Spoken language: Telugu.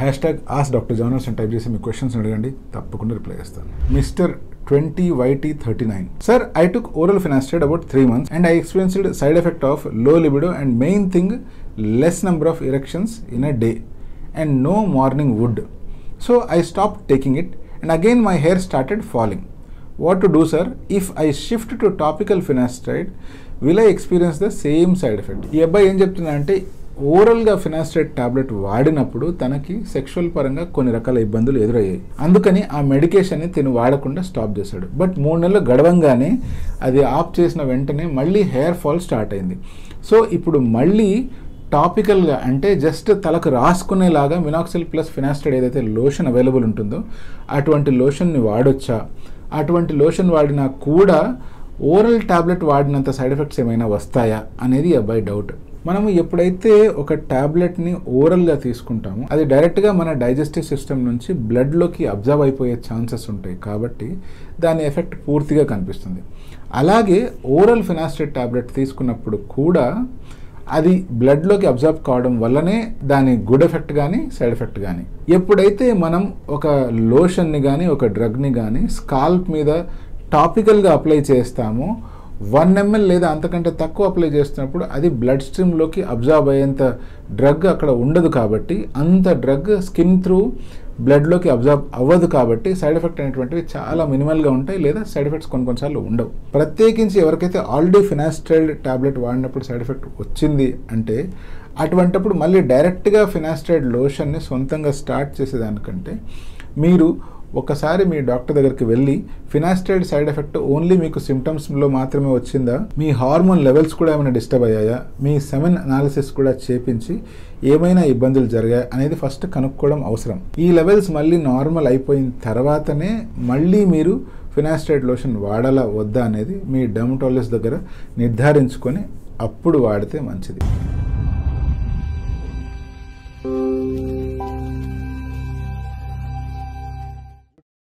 #AskDrJonas అని టైప్ చేసి మీ క్వశ్చన్స్ అడగండి, తప్పకుండా రిప్లై చేస్తాను. Mister 20YT39. Sir, I took oral finasteride about 3 months and I experienced side effect of low libido and main thing less number of erections in a day and no morning wood. So I stopped taking it and again my hair started falling. What to do, sir? If I shift to topical finasteride, will I experience the same side effect? ఈ అబ్బాయి ఏం చెప్తున్నా అంటే ఓరల్గా ఫినాస్టైడ్ టాబ్లెట్ వాడినప్పుడు తనకి సెక్షువల్ పరంగా కొన్ని రకాల ఇబ్బందులు ఎదురయ్యాయి. అందుకని ఆ మెడికేషన్ని తిను వాడకుండా స్టాప్ చేశాడు. బట్ 3 నెలలు గడవంగానే అది ఆఫ్ చేసిన వెంటనే మళ్ళీ హెయిర్ ఫాల్ స్టార్ట్ అయింది. సో ఇప్పుడు మళ్ళీ టాపికల్గా అంటే జస్ట్ తలకు రాసుకునేలాగా మినాక్సిల్ ప్లస్ ఫినాస్టైడ్ ఏదైతే లోషన్ అవైలబుల్ ఉంటుందో అటువంటి లోషన్ని వాడొచ్చా, అటువంటి లోషన్ వాడినా కూడా ఓరల్ టాబ్లెట్ వాడినంత సైడ్ ఎఫెక్ట్స్ ఏమైనా వస్తాయా అనేది ఈ అబ్బాయి డౌట్. మనము ఎప్పుడైతే ఒక ట్యాబ్లెట్ని ఓరల్గా తీసుకుంటామో అది డైరెక్ట్గా మన డైజెస్టివ్ సిస్టమ్ నుంచి బ్లడ్లోకి అబ్జర్వ్ అయిపోయే ఛాన్సెస్ ఉంటాయి, కాబట్టి దాని ఎఫెక్ట్ పూర్తిగా కనిపిస్తుంది. అలాగే ఓరల్ ఫినాస్టైడ్ ట్యాబ్లెట్ తీసుకున్నప్పుడు కూడా అది బ్లడ్లోకి అబ్జర్వ్ కావడం వల్లనే దాని గుడ్ ఎఫెక్ట్ కానీ సైడ్ ఎఫెక్ట్ కానీ. ఎప్పుడైతే మనం ఒక లోషన్ని కానీ ఒక డ్రగ్ని కానీ స్కాల్ప్ మీద టాపికల్గా అప్లై చేస్తామో 1 ml లేదా అంతకంటే తక్కువ అప్లై చేస్తున్నప్పుడు అది బ్లడ్ స్ట్రీమ్లోకి అబ్జర్వ్ అయ్యేంత డ్రగ్ అక్కడ ఉండదు, కాబట్టి అంత డ్రగ్ స్కిన్ త్రూ బ్లడ్లోకి అబ్జర్వ్ అవ్వదు, కాబట్టి సైడ్ ఎఫెక్ట్ అనేటువంటివి చాలా మినిమల్గా ఉంటాయి లేదా సైడ్ ఎఫెక్ట్స్ కొన్నిసార్లు ఉండవు. ప్రత్యేకించి ఎవరికైతే ఆల్రెడీ ఫినాస్టైడ్ టాబ్లెట్ వాడినప్పుడు సైడ్ ఎఫెక్ట్ వచ్చింది అంటే అటువంటప్పుడు మళ్ళీ డైరెక్ట్గా ఫినాస్టైడ్ లోషన్ని సొంతంగా స్టార్ట్ చేసేదానికంటే మీరు ఒకసారి మీ డాక్టర్ దగ్గరికి వెళ్ళి ఫినాస్టైడ్ సైడ్ ఎఫెక్ట్ ఓన్లీ మీకు సిమ్టమ్స్లో మాత్రమే వచ్చిందా, మీ హార్మోన్ లెవెల్స్ కూడా ఏమైనా డిస్టర్బ్ అయ్యాయా, మీ సెమెన్ అనాలిసిస్ కూడా చేపించి ఏమైనా ఇబ్బందులు జరిగాయి అనేది ఫస్ట్ కనుక్కోవడం అవసరం. ఈ లెవెల్స్ మళ్ళీ నార్మల్ అయిపోయిన తర్వాతనే మళ్ళీ మీరు ఫినాస్టైడ్ లోషన్ వాడాలా వద్దా అనేది మీ డెర్మటాలజిస్ట్ దగ్గర నిర్ధారించుకొని అప్పుడు వాడితే మంచిది.